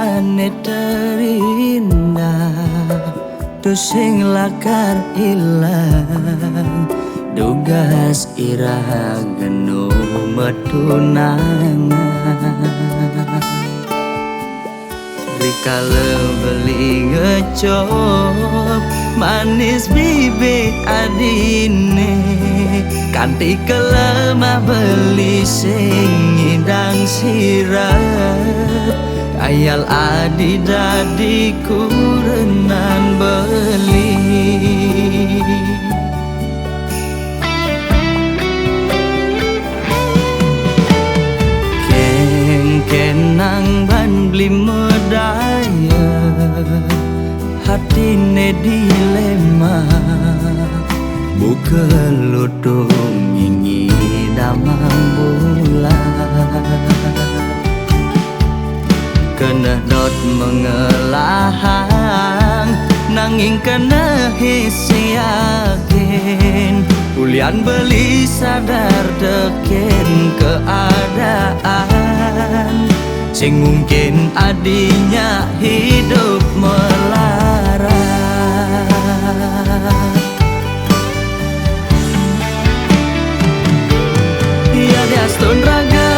ane terindah tu sing lakar ilang dugas irah genu metunangan rikala beli ngecop manis bibit adine kanti kelemah beli sing ngidang sirah ayal adi dadi kurenan beli kenang ban beli medaya hatine dilema buka lutung ingi damang bulan kena dot mengelahang nanging kena hisi yakin ulian beli sadar teken keadaan sing mungkin adinya hidup melarat ya diastun raga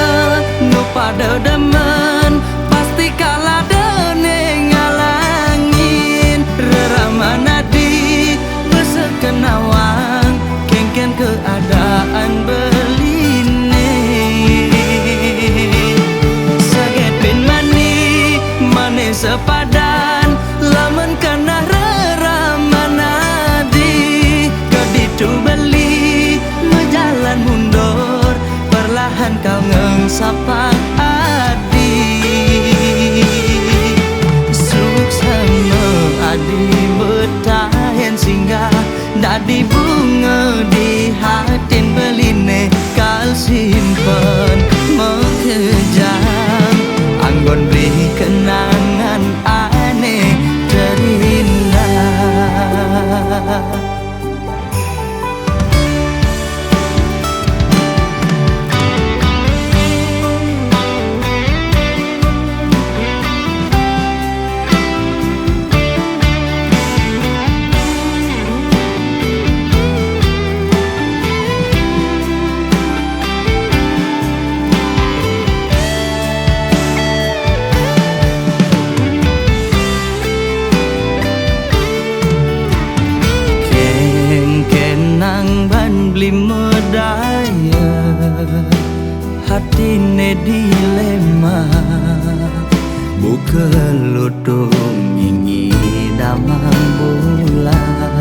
nu pada demen pasti kalah dene ngalangin reramana di besekenawang kengken keadaan beline saget bin mani mane sepadan lamun kana reramana di keditu beli mejalan mundur perlahan kau ngengsapang adi suksama adi betahen singgah dadi bunga di hatin beline kal simpen mengkejam anggon beri kenangan aneh terindah beli medaya hatine dilema buka lutung ingi damang bulan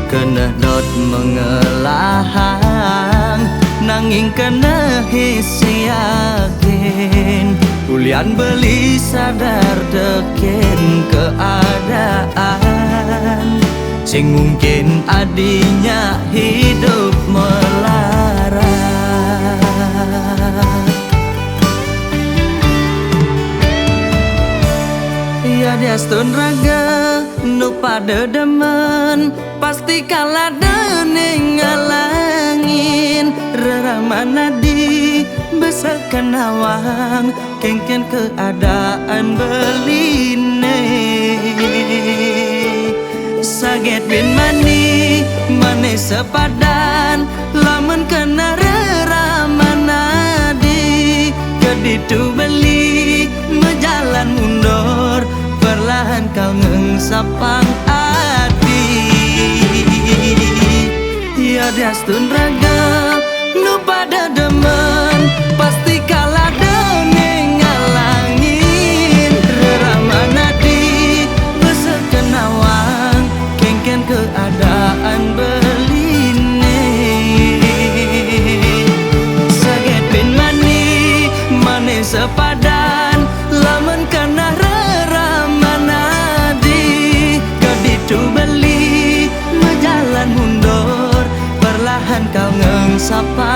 kena dot mengelahang nanging kena hisi yakin ulian beli sadar teken keadaan sing mungkin adinya hidup melarat ya diastun raga nu pada demen pasti kalah dene ngalangin reramana di besakan awang kengken keadaan beline saget bin mani mane sepadan lamun kena reramana di keditu beli mejalan mundur perlahan kau ngengsapang adi ya diastun raga nu pada demen pasti kalah dene ngalangin reramana di besekenawang kengken keadaan beline saget bin mani mane sepadan lamun kana reramana di keditu beli mejalan mundur perlahan kau ngengsapa